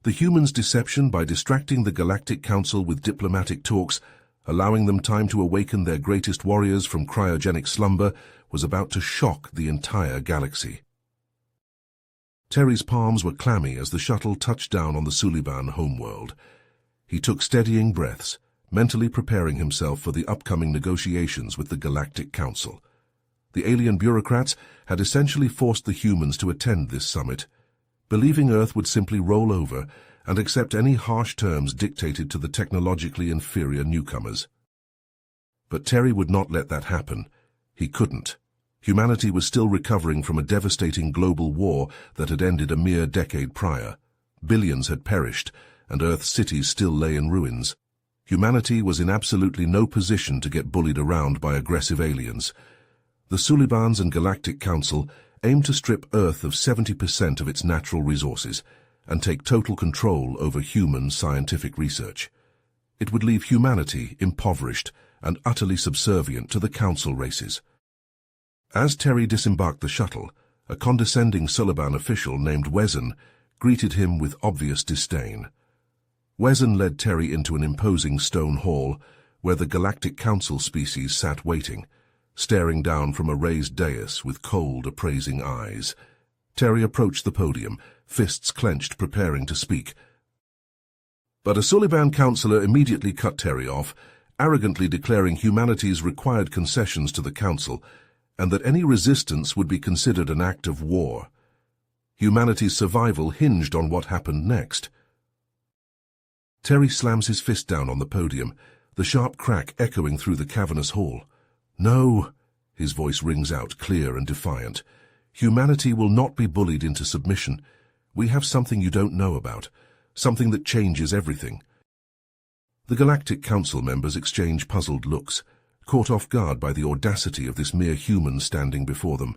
The humans' deception by distracting the Galactic Council with diplomatic talks, allowing them time to awaken their greatest warriors from cryogenic slumber, was about to shock the entire galaxy. Terry's palms were clammy as the shuttle touched down on the Suliban homeworld. He took steadying breaths, mentally preparing himself for the upcoming negotiations with the Galactic Council. The alien bureaucrats had essentially forced the humans to attend this summit, believing Earth would simply roll over and accept any harsh terms dictated to the technologically inferior newcomers. But Terry would not let that happen. He couldn't. Humanity was still recovering from a devastating global war that had ended a mere decade prior. Billions had perished, and Earth's cities still lay in ruins. Humanity was in absolutely no position to get bullied around by aggressive aliens. The Sulibans and Galactic Council aimed to strip Earth of 70% of its natural resources and take total control over human scientific research. It would leave humanity impoverished and utterly subservient to the Council races. As Terry disembarked the shuttle, a condescending Suliban official named Wezen greeted him with obvious disdain. Wezen led Terry into an imposing stone hall where the Galactic Council species sat waiting, staring down from a raised dais with cold, appraising eyes. Terry approached the podium, fists clenched, preparing to speak. But a Suliban councillor immediately cut Terry off, arrogantly declaring humanity's required concessions to the Council, and that any resistance would be considered an act of war. Humanity's survival hinged on what happened next. Terry slams his fist down on the podium, the sharp crack echoing through the cavernous hall. "No," his voice rings out clear and defiant. "Humanity will not be bullied into submission. We have something you don't know about, something that changes everything." The Galactic Council members exchange puzzled looks, caught off guard by the audacity of this mere human standing before them.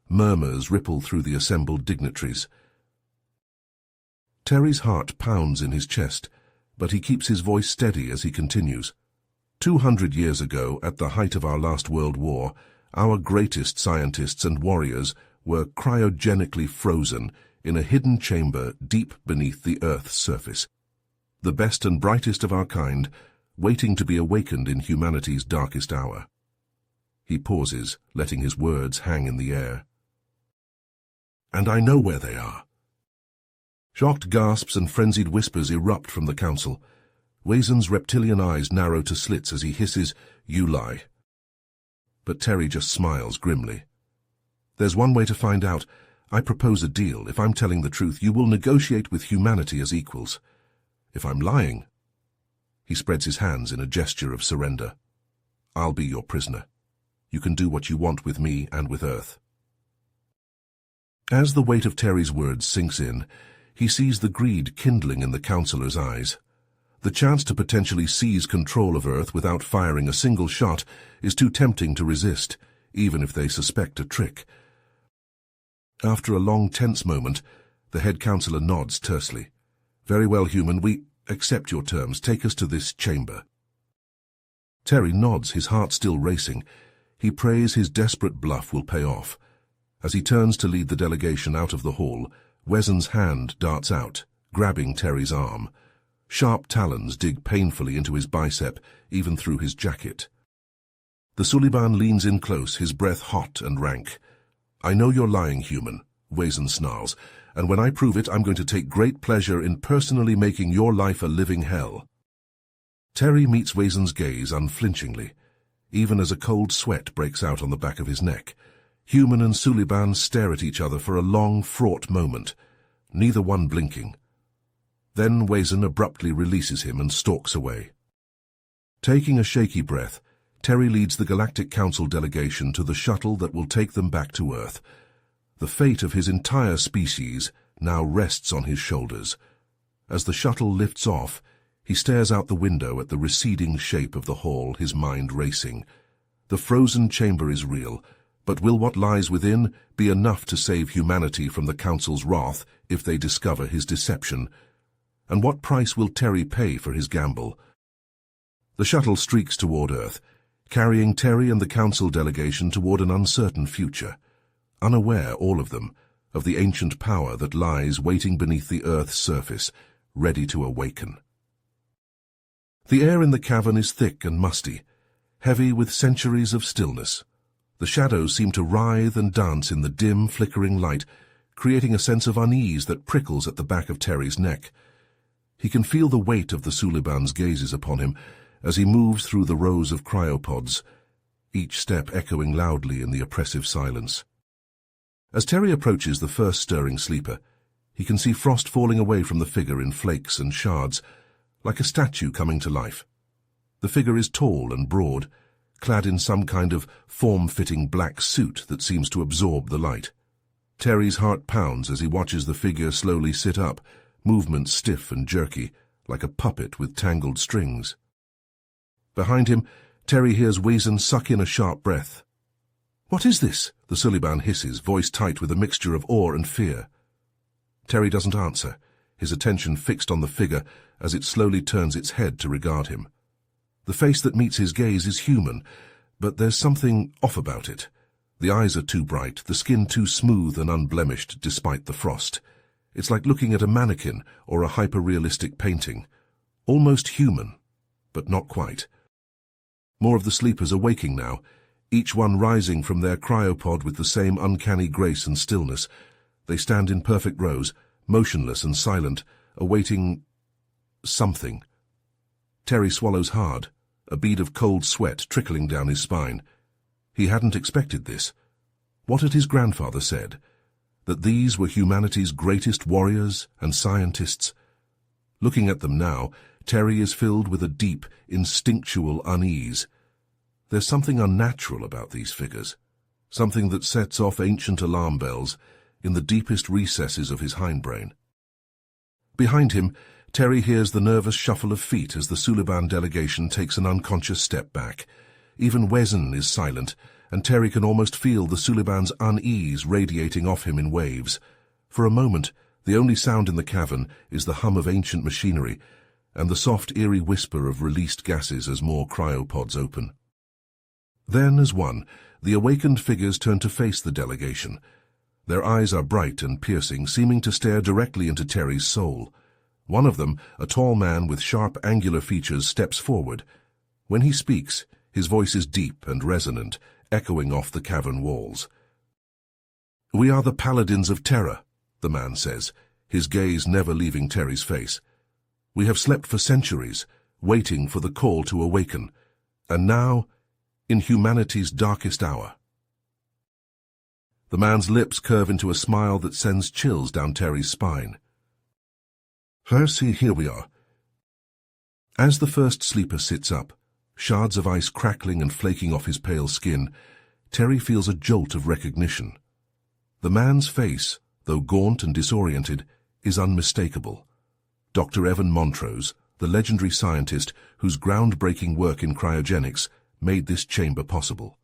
Murmurs ripple through the assembled dignitaries. Terry's heart pounds in his chest, but he keeps his voice steady as he continues. 200 years ago, at the height of our last World War, our greatest scientists and warriors were cryogenically frozen in a hidden chamber deep beneath the Earth's surface. The best and brightest of our kind, waiting to be awakened in humanity's darkest hour. He pauses, letting his words hang in the air. "And I know where they are." Shocked gasps and frenzied whispers erupt from the council. Wezen's reptilian eyes narrow to slits as he hisses, "You lie." But Terry just smiles grimly. "There's one way to find out. I propose a deal. If I'm telling the truth, you will negotiate with humanity as equals. If I'm lying..." He spreads his hands in a gesture of surrender. "I'll be your prisoner. You can do what you want with me and with Earth." As the weight of Terry's words sinks in, he sees the greed kindling in the councillor's eyes. The chance to potentially seize control of Earth without firing a single shot is too tempting to resist, even if they suspect a trick. After a long, tense moment, the head councillor nods tersely. "Very well, human, we accept your terms. Take us to this chamber." Terry nods, his heart still racing. He prays his desperate bluff will pay off. As he turns to lead the delegation out of the hall, Wezen's hand darts out, grabbing Terry's arm. Sharp talons dig painfully into his bicep, even through his jacket. The Suliban leans in close, his breath hot and rank. "I know you're lying, human," Wezen snarls, "and when I prove it, I'm going to take great pleasure in personally making your life a living hell." Terry meets Wezen's gaze unflinchingly, even as a cold sweat breaks out on the back of his neck. Human and Suliban stare at each other for a long, fraught moment, neither one blinking. Then Wezen abruptly releases him and stalks away. Taking a shaky breath, Terry leads the Galactic Council delegation to the shuttle that will take them back to Earth. The fate of his entire species now rests on his shoulders. As the shuttle lifts off, he stares out the window at the receding shape of the hall, his mind racing. The frozen chamber is real, but will what lies within be enough to save humanity from the Council's wrath if they discover his deception? And what price will Terry pay for his gamble? The shuttle streaks toward Earth, carrying Terry and the Council delegation toward an uncertain future, unaware, all of them, of the ancient power that lies waiting beneath the Earth's surface, ready to awaken. The air in the cavern is thick and musty, heavy with centuries of stillness. The shadows seem to writhe and dance in the dim, flickering light, creating a sense of unease that prickles at the back of Terry's neck. He can feel the weight of the Suliban's gazes upon him as he moves through the rows of cryopods, each step echoing loudly in the oppressive silence. As Terry approaches the first stirring sleeper, he can see frost falling away from the figure in flakes and shards, like a statue coming to life. The figure is tall and broad, clad in some kind of form-fitting black suit that seems to absorb the light. Terry's heart pounds as he watches the figure slowly sit up, movements stiff and jerky, like a puppet with tangled strings. Behind him, Terry hears Wezen suck in a sharp breath. "What is this?" the Suliban hisses, voice tight with a mixture of awe and fear. Terry doesn't answer, his attention fixed on the figure as it slowly turns its head to regard him. The face that meets his gaze is human, but there's something off about it. The eyes are too bright, the skin too smooth and unblemished despite the frost. It's like looking at a mannequin or a hyper-realistic painting. Almost human, but not quite. More of the sleepers are waking now, each one rising from their cryopod with the same uncanny grace and stillness. They stand in perfect rows, motionless and silent, awaiting something. Terry swallows hard, a bead of cold sweat trickling down his spine. He hadn't expected this. What had his grandfather said? That these were humanity's greatest warriors and scientists? Looking at them now, Terry is filled with a deep, instinctual unease. There's something unnatural about these figures, something that sets off ancient alarm bells in the deepest recesses of his hindbrain. Behind him, Terry hears the nervous shuffle of feet as the Suliban delegation takes an unconscious step back. Even Wezen is silent, and Terry can almost feel the Suliban's unease radiating off him in waves. For a moment, the only sound in the cavern is the hum of ancient machinery and the soft, eerie whisper of released gases as more cryopods open. Then, as one, the awakened figures turn to face the delegation. Their eyes are bright and piercing, seeming to stare directly into Terry's soul. One of them, a tall man with sharp, angular features, steps forward. When he speaks, his voice is deep and resonant, echoing off the cavern walls. "We are the paladins of terror," the man says, his gaze never leaving Terry's face. "We have slept for centuries, waiting for the call to awaken. And now, in humanity's darkest hour." The man's lips curve into a smile that sends chills down Terry's spine. "Percy, here we are." As the first sleeper sits up, shards of ice crackling and flaking off his pale skin, Terry feels a jolt of recognition. The man's face, though gaunt and disoriented, is unmistakable. Dr. Evan Montrose, the legendary scientist whose groundbreaking work in cryogenics made this chamber possible.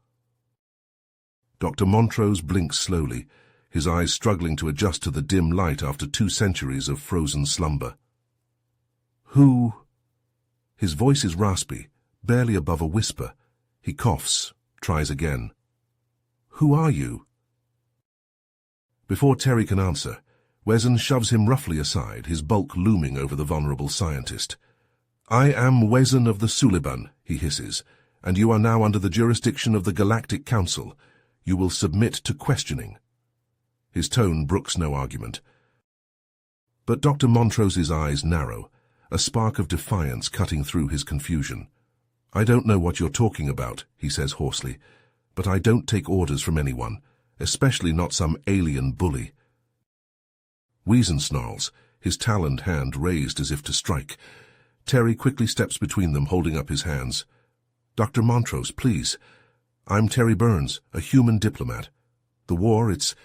Dr. Montrose blinks slowly, his eyes struggling to adjust to the dim light after 2 centuries of frozen slumber. "Who?" His voice is raspy, barely above a whisper. He coughs, tries again. "Who are you?" Before Terry can answer, Wezen shoves him roughly aside, his bulk looming over the vulnerable scientist. "I am Wezen of the Suliban," he hisses, "and you are now under the jurisdiction of the Galactic Council. You will submit to questioning." His tone brooks no argument. But Dr. Montrose's eyes narrow, a spark of defiance cutting through his confusion. "I don't know what you're talking about," he says hoarsely, "but I don't take orders from anyone, especially not some alien bully." Wezen snarls, his taloned hand raised as if to strike. Terry quickly steps between them, holding up his hands. "Dr. Montrose, please. I'm Terry Burns, a human diplomat. The war, it's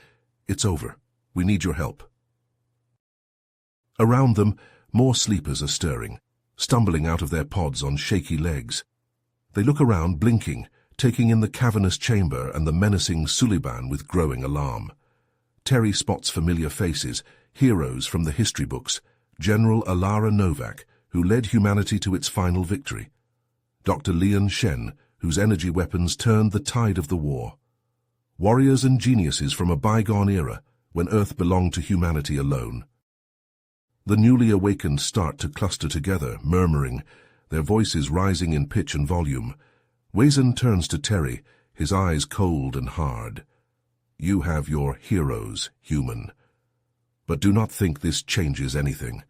over. We need your help." Around them, more sleepers are stirring, stumbling out of their pods on shaky legs. They look around, blinking, taking in the cavernous chamber and the menacing Suliban with growing alarm. Terry spots familiar faces, heroes from the history books, General Alara Novak, who led humanity to its final victory, Dr. Leon Shen, whose energy weapons turned the tide of the war, warriors and geniuses from a bygone era when Earth belonged to humanity alone. The newly awakened start to cluster together, murmuring, their voices rising in pitch and volume. Wezen turns to Terry, his eyes cold and hard. You have your heroes, human. But do not think this changes anything.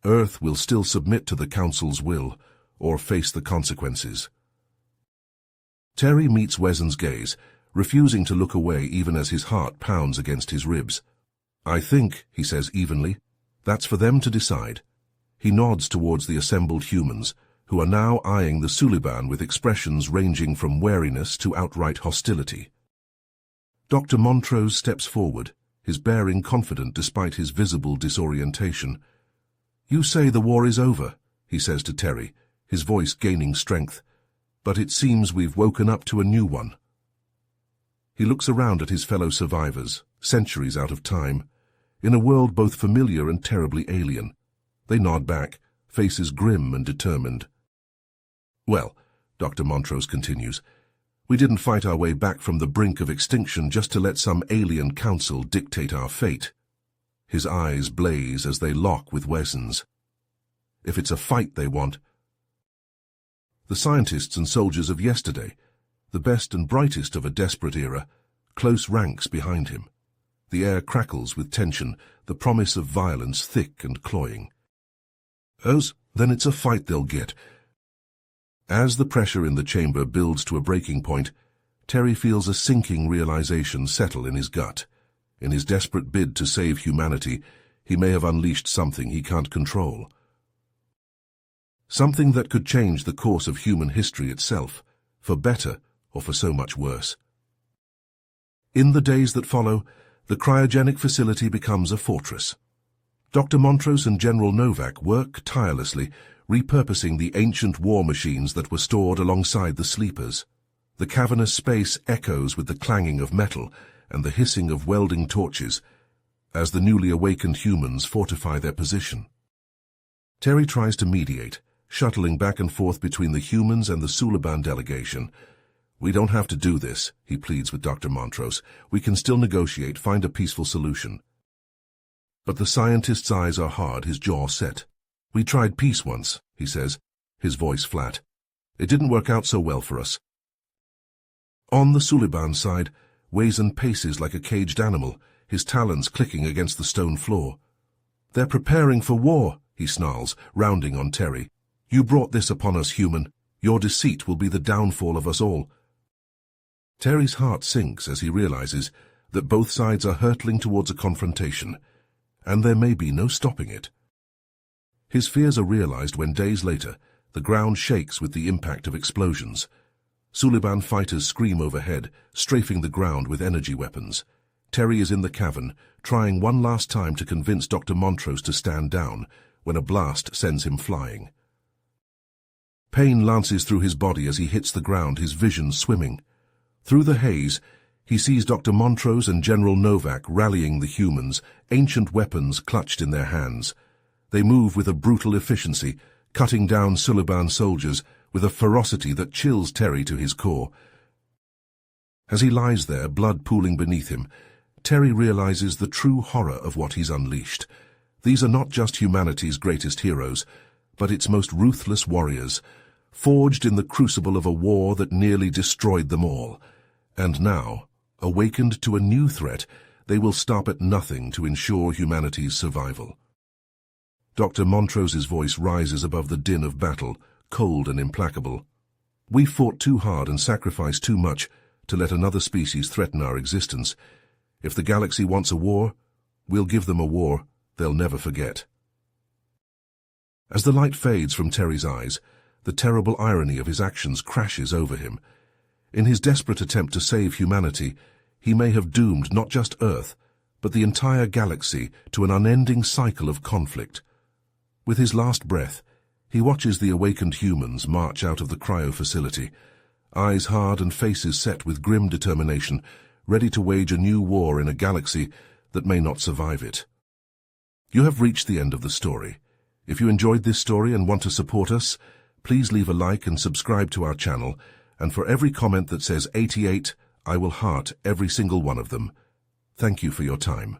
Earth will still submit to the Council's will, or face the consequences. Terry meets Wezen's gaze, refusing to look away even as his heart pounds against his ribs. I think, he says evenly, that's for them to decide. He nods towards the assembled humans, who are now eyeing the Suliban with expressions ranging from wariness to outright hostility. Dr. Montrose steps forward, his bearing confident despite his visible disorientation. You say the war is over, he says to Terry, his voice gaining strength, but it seems we've woken up to a new one. He looks around at his fellow survivors, centuries out of time, in a world both familiar and terribly alien. They nod back, faces grim and determined. Well, Dr. Montrose continues, we didn't fight our way back from the brink of extinction just to let some alien council dictate our fate. His eyes blaze as they lock with Wezen's. If it's a fight they want, the scientists and soldiers of yesterday, the best and brightest of a desperate era, close ranks behind him. The air crackles with tension, the promise of violence thick and cloying. Then it's a fight they'll get. As the pressure in the chamber builds to a breaking point, Terry feels a sinking realization settle in his gut. In his desperate bid to save humanity, he may have unleashed something he can't control. Something that could change the course of human history itself, for better or for so much worse. In the days that follow, the cryogenic facility becomes a fortress. Dr. Montrose and General Novak work tirelessly, repurposing the ancient war machines that were stored alongside the sleepers. The cavernous space echoes with the clanging of metal and the hissing of welding torches as the newly awakened humans fortify their position. Terry tries to mediate, shuttling back and forth between the humans and the Suliban delegation. We don't have to do this, he pleads with Dr. Montrose. We can still negotiate, find a peaceful solution. But the scientist's eyes are hard, his jaw set. We tried peace once, he says, his voice flat. It didn't work out so well for us. On the Suliban side, Wezen paces like a caged animal, his talons clicking against the stone floor. They're preparing for war, he snarls, rounding on Terry. You brought this upon us, human. Your deceit will be the downfall of us all. Terry's heart sinks as he realizes that both sides are hurtling towards a confrontation, and there may be no stopping it. His fears are realized when days later, the ground shakes with the impact of explosions. Suliban fighters scream overhead, strafing the ground with energy weapons. Terry is in the cavern, trying one last time to convince Dr. Montrose to stand down, when a blast sends him flying. Pain lances through his body as he hits the ground, his vision swimming. Through the haze, he sees Dr. Montrose and General Novak rallying the humans, ancient weapons clutched in their hands. They move with a brutal efficiency, cutting down Suliban soldiers with a ferocity that chills Terry to his core. As he lies there, blood pooling beneath him, Terry realizes the true horror of what he's unleashed. These are not just humanity's greatest heroes, but its most ruthless warriors, forged in the crucible of a war that nearly destroyed them all. And now, awakened to a new threat, they will stop at nothing to ensure humanity's survival. Dr. Montrose's voice rises above the din of battle, cold and implacable. We fought too hard and sacrificed too much to let another species threaten our existence. If the galaxy wants a war, we'll give them a war they'll never forget. As the light fades from Terry's eyes, the terrible irony of his actions crashes over him. In his desperate attempt to save humanity, he may have doomed not just Earth, but the entire galaxy to an unending cycle of conflict. With his last breath, he watches the awakened humans march out of the cryo facility, eyes hard and faces set with grim determination, ready to wage a new war in a galaxy that may not survive it. You have reached the end of the story. If you enjoyed this story and want to support us, please leave a like and subscribe to our channel, and for every comment that says 88, I will heart every single one of them. Thank you for your time.